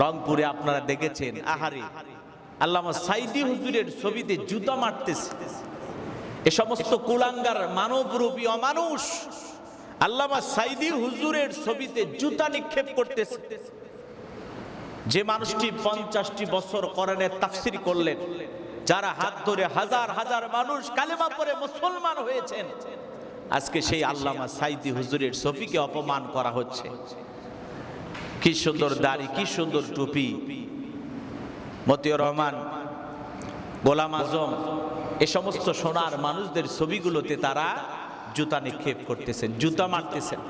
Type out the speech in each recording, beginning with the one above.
রংপুরে আপনারা দেখেছেন, আহারে আল্লামা সাইদি হুজুরের ছবিতে জুতা মারতেছে এ সমস্ত কুলাঙ্গার মানবরূপী অমানুষ। আল্লামা সাইদি হুজুরের ছবিতে জুতা নিক্ষেপ করতেছে। যে মানুষটি 50টি বছর কোরআনের তাফসীর করলেন, যারা হাত ধরে হাজার হাজার মানুষ কালেমা পড়ে মুসলমান হয়েছেন, আজকে সেই আল্লামা সাইদি হুজুরের ছবিকে অপমান করা হচ্ছে। কি সুন্দর দাড়ি, কি সুন্দর টুপি। মতিউর রহমান, গোলাম আজম, এ সমস্ত সোনার মানুষদের ছবিগুলোতে তারা জুতা নিক্ষেপ করতেছেন, জুতা মারতেছেন।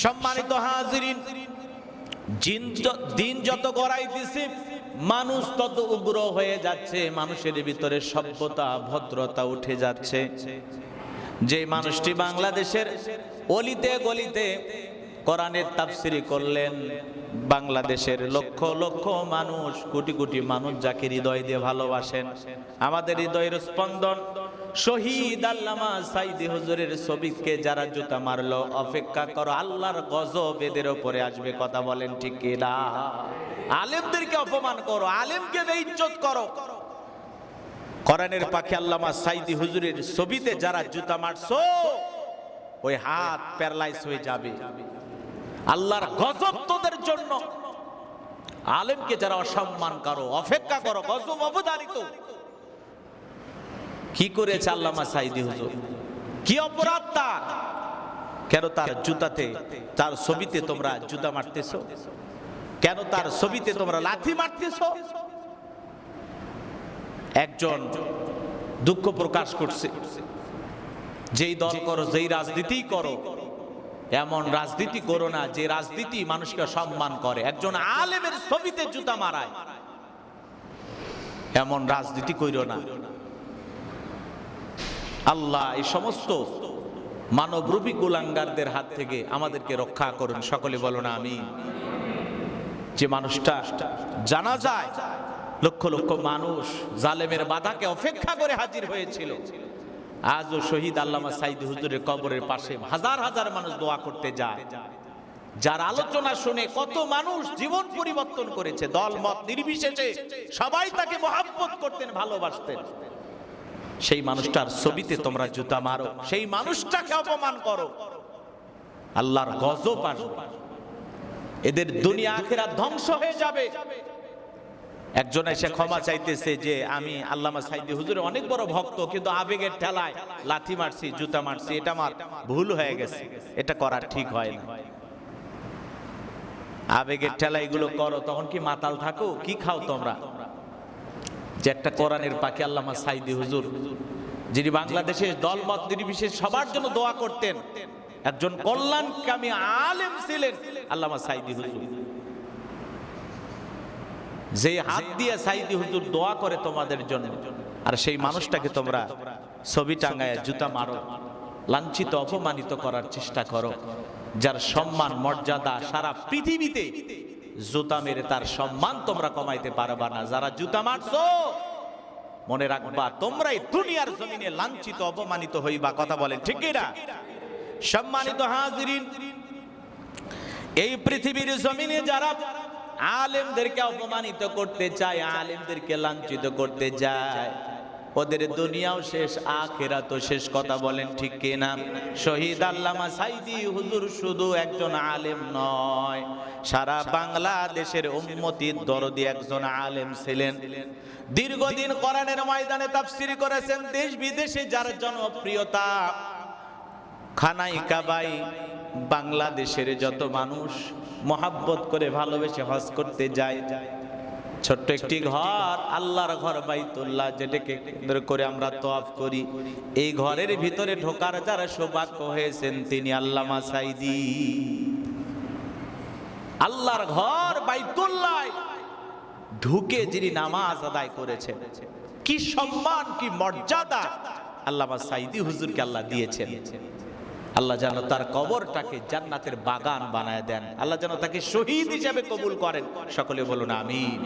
সম্মানিত হাজিরিন, দিন যত গড়াইতেছে মানুষ তত উগ্র হয়ে যাচ্ছে, মানুষের ভিতরে সভ্যতা ভদ্রতা উঠে যাচ্ছে। যে মানুষটি বাংলাদেশের অলিতে গলিতে কোরআনের তাফসীর করলেন, বাংলাদেশের লক্ষ লক্ষ মানুষ, কোটি কোটি মানুষ যাকে হৃদয় দিয়ে ভালোবাসেন, আমাদের হৃদয়ের স্পন্দন শহীদ আল্লামা সাইদি হুজুরের ছবিকে যারা জুতা মারলো, অপেক্ষা করো আল্লাহর গজব এদের উপরে আসবে। কথা বলেন ঠিক কি না? আলেমদেরকে অপমান করো, আলেমকে বেইজ্জত করো। কোরআনের পাখি আল্লামা সাইদি হুজুরের ছবিতে যারা জুতা মারছো, ওই হাত প্যারালাইজ হয়ে যাবে। আল্লাহর গজব তোদের জন্য। আলেমকে যারা অসম্মান করো, অপেক্ষা করো, গজব অবধারিত। কি করেছে আল্লামা সাইদি হুজুর? কি অপরাধ তার? কেন তার জুতাতে, তার ছবিতে তোমরা জুতা মারতেছো? কেন তার ছবিতে তোমরা লাথি মারতেছো? একজন দুঃখ প্রকাশ করছে, যেই দল করো, যেই রাজনীতি করো, এমন রাজনীতি করো না যে রাজনীতি মানুষকে সম্মান করে। একজন আলেমের ছবিতে জুতা মারায়, এমন রাজনীতি কইরো না। আল্লাহ এই সমস্ত মানবরূপী কুলাঙ্গারদের হাত থেকে আমাদেরকে রক্ষা করুন। সকলে বলো না আমিন। যে মানুষটা জানা যায় লক্ষ লক্ষ মানুষ জালেমের বাধাকে অপেক্ষা করে হাজির হয়েছিল, আজও শহীদ আল্লামা সাইদি হুজুরের কবরের পাশে হাজার হাজার মানুষ দোয়া করতে যায়। যার আলোচনা শুনে কত মানুষ জীবন পরিবর্তন করেছে, দল মত নির্বিশেষে সবাই তাকে মহব্বত করতেন, ভালোবাসতেন। সেই মানুষটার ছবিতে তোমরা জুতা মারো, সেই মানুষটাকে অপমান করো, আল্লাহর গজব আসবে। এদের দুনিয়া আখিরাত ধ্বংস হয়ে যাবে। একজন এসে ক্ষমা চাইতেছে যে আমি আল্লামা সাইদি হুজুরের অনেক বড় ভক্ত, কিন্তু আবেগের ঠেলায় লাথি মারছি, জুতা মারছি, এটা আমার ভুল হয়ে গেছে, এটা করা ঠিক হয় না। আবেগের ঠেলা এগুলো করো, তখন কি মাতাল থাকো? কি খাও তোমরা? যে একটা কোরআনের পাখি আল্লামা সাইদি হুজুর, যিনি বাংলাদেশের দলমত নির্বিশেষে সবার জন্য দোয়া করতেন, একজন কল্যাণকামী আলেম ছিলেন আল্লামা সাইদি হুজুর। যে হাত দিয়ে সাইদি হুজুর দোয়া করে তোমাদের জন্য, আর সেই মানুষটাকে তোমরা ছবি টাঙ্গায় জুতা মারো, লাঞ্ছিত অপমানিত করার চেষ্টা করো। যার সম্মান মর্যাদা সারা পৃথিবীতে, জুতা মেরে তার সম্মান তোমরা কমাইতে পারবা না। যারা জুতা মারছো, মনে রাখবা তোমরাই দুনিয়ার জমিনে লাঞ্ছিত অপমানিত হইবা। কথা বলেন ঠিক কি না? সম্মানিত হাজিরিন, এই পৃথিবীর জমিনে যারা আলেমদেরকে অপমানিত করতে চায়, আলেমদেরকে লাঞ্ছিত করতে যায়, ওদের দুনিয়াও শেষ, আখিরাতও শেষ। কথা বলেন ঠিক কি না? শহীদ আল্লামা সাইদি হুজুর শুধু একজন আলেম নয়, সারা বাংলাদেশের উম্মতির দরদি একজন আলেম ছিলেন। দীর্ঘদিন কোরআনের ময়দানে তাফসীর করেছেন। দেশ বিদেশে যার জনপ্রিয়তা, খানাই কাবাই বাংলাদেশের যত মানুষ মহাব্বত করে ভালোবেসে হজ করতে যায়, ছোট্ট একটি ঘর, আল্লাহর ঘর বাইতুল্লাহ, যেটাকে কেন্দ্র করে আমরা তওয়াফ করি, এই ঘরের ভিতরে ঢোকার যারা সৌভাগ্য হয়েছেন তিনি আল্লামা সাইদি। আল্লাহর ঘর বাইতুল্লাহ ঢুকে যিনি নামাজ আদায় করেছেন, কি সম্মান, কি মর্যাদা আল্লামা সাইদি হুজুরকে আল্লাহ দিয়েছেন। আল্লাহ যেন তার কবরটাকে জান্নাতের বাগান বানায় দেন। আল্লাহ যেন তাকে শহীদ হিসেবে কবুল করেন। সকলে বলুন আমিন।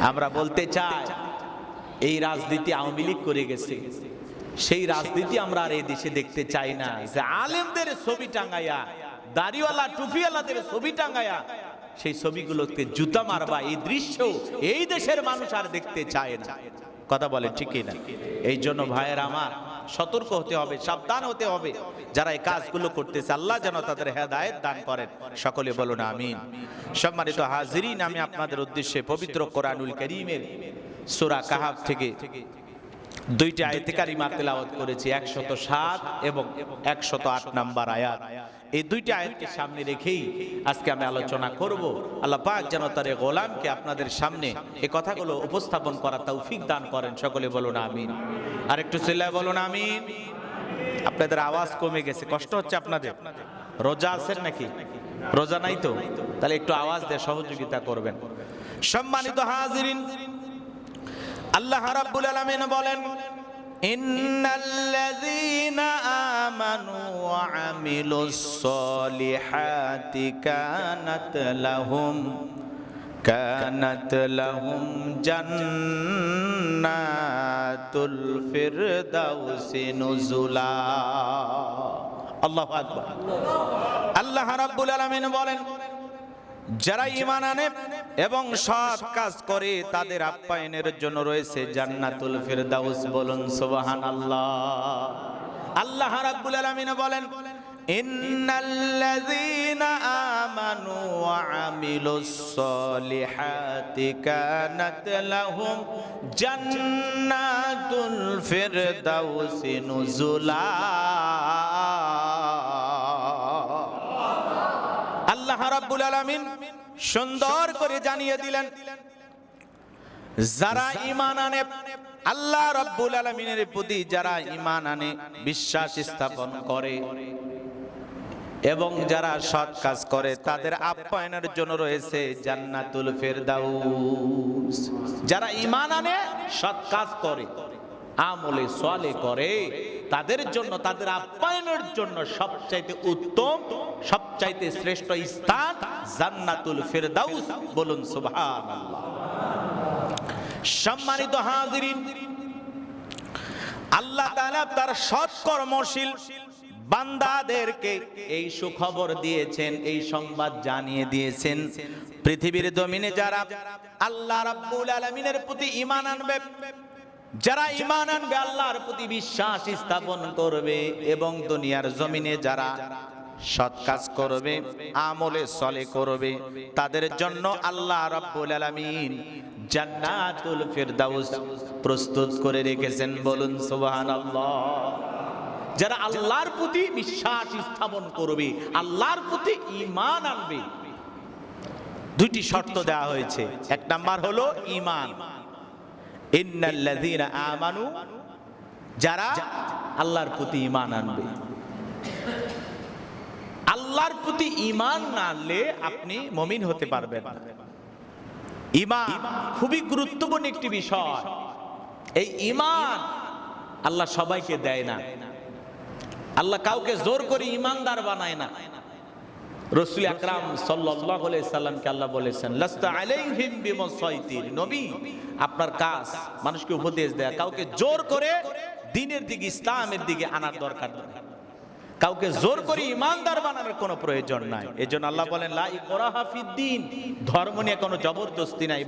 আমরা বলতে চাই, এই রাজনীতি আওয়ামী লীগ করে গেছে, সেই রাজনীতি আমরা আর এই দেশে দেখতে চাই না। যে আলেমদের ছবি টাঙ্গাইয়া দাড়িওয়ালা টুপিওয়ালাদের ছবি টাঙ্গায়া সেই ছবিগুলোকে জুতা মারবা, এই দৃশ্য এই দেশের মানুষ আর দেখতে চায় না। কথা বলে ঠিকই না? এই জন্য ভাইয়ের আমার সতর্ক হতে হবে, সাবধান হতে হবে। যারা এই কাজগুলো করতেছে আল্লাহ যেন তাদের হেদায়েত দান করেন। সকলে বলুন আমিন। সম্মানিত হাজিরিন, আমি আপনাদের উদ্দেশ্যে পবিত্র কোরআনুল কারীমের সূরা কাহাফ থেকে দুইটি আয়াতে কারিমা তেলাওয়াত করেছি, 107 এবং 108 নম্বর আয়াত। এই দুইটি আয়াতকে সামনে রেখেই আজকে আমি আলোচনা করব। আল্লাহ পাক যেন তার গোলামকে আপনাদের সামনে এই কথাগুলো উপস্থাপন করার তৌফিক দান করেন। সকলে বলুন আমিন। আর একটু চিল্লায় বলুন আমিন। আপনাদের আওয়াজ কমে গেছে, কষ্ট হচ্ছে আপনাদের? রোজা আছেন নাকি? রোজা নাই তো? তাহলে একটু আওয়াজ দিয়ে সহযোগিতা করবেন। সম্মানিত হাজিরিন, আল্লাহ রাব্বুল আলামিন বলেন, ইন্নাল্লাযীনা আমানু ওয়া আমিলুস সলিহাতি কানাত লাহুম জান্নাতুল ফিরদাউসি নুজুলা। আল্লাহু আকবার। আল্লাহ রাব্বুল আলামিন বলেন, যারা ঈমান আনে এবং সৎ কাজ করে তাদের আপ্যায়নের জন্য রয়েছে জান্নাতুল ফিরদাউস। বলুন সুবহানাল্লাহ। আল্লাহ রাব্বুল আলামিন বলেন, ইন্নাল্লাযীনা আমানু ওয়া আমিলুস সলিহাতি কানাত লাহুম জান্নাতুল ফিরদাউসি নুজুলা। আল্লাহ রাব্বুল আলামিন সুন্দর করে জানিয়ে দিলেন, যারা ঈমান আনে, আল্লাহ রাব্বুল আলামিনের প্রতি যারা ঈমান আনে, বিশ্বাস স্থাপন করে এবং যারা সৎ কাজ করে তাদের আপ্যায়নের জন্য রয়েছে জান্নাতুল ফিরদাউস। যারা ঈমান আনে, সৎ কাজ করে, আমলে সালে করে, তাদের জন্য, তাদের আপ্যায়নের জন্য সবচাইতে উত্তম, সবচাইতে শ্রেষ্ঠ স্থান জান্নাতুল ফিরদাউস। বলুন সুবহানাল্লাহ। সম্মানিত হাজিরিন, আল্লাহ তাআলা তার সৎ কর্মশীল বান্দাদেরকে এই সুখবর দিয়েছেন, এই সংবাদ জানিয়ে দিয়েছেন, পৃথিবীর জমিনে যারা আল্লাহ রাব্বুল আলামিনের প্রতি ঈমান আনবে, যারা ঈমান আনবে, আল্লাহর প্রতি বিশ্বাস স্থাপন করবে এবং দুনিয়ার জমিনে যারা সৎ কাজ করবে, আমলে সলে করবে, তাদের জন্য আল্লাহ রাব্বুল আলামিন জান্নাতুল ফিরদাউস প্রস্তুত করে রেখেছেন। বলুন সুবহানাল্লাহ। যারা আল্লাহর প্রতি বিশ্বাস স্থাপন করবে, আল্লাহর প্রতি ঈমান আনবে, দুইটি শর্ত দেওয়া হয়েছে। এক নাম্বার হলো ঈমান। ইন্নাল্লাযীনা আমানু, যারা আল্লাহর প্রতি ঈমান আনবে। আল্লাহর প্রতি ঈমান না আনলে আপনি মুমিন হতে পারবেন না। ঈমান খুবই গুরুত্বপূর্ণ একটি বিষয়। এই ঈমান আল্লাহ সবাইকে দেয় না। আল্লাহ কাউকে জোর করে ঈমানদার বানায় না। রাসূল আকরাম সাল্লাল্লাহু আলাইহি সাল্লামকে আল্লাহ বলেছেন, লাস্তা আলাইহিম বিমুসাইতির। নবী, আপনার কাজ মানুষকে উপদেশ দেয়া, কাউকে জোর করে দ্বীনের দিকে, ইসলামের দিকে আনার দরকার নেই। কাউকে জোর করে ঈমানদার বানানোর কোনো প্রয়োজন নাই। এজন্য আল্লাহ বলেন, লা ইকরাহা ফিদ্দীন, ধর্ম নিয়ে কোনো জবরদস্তি নাই।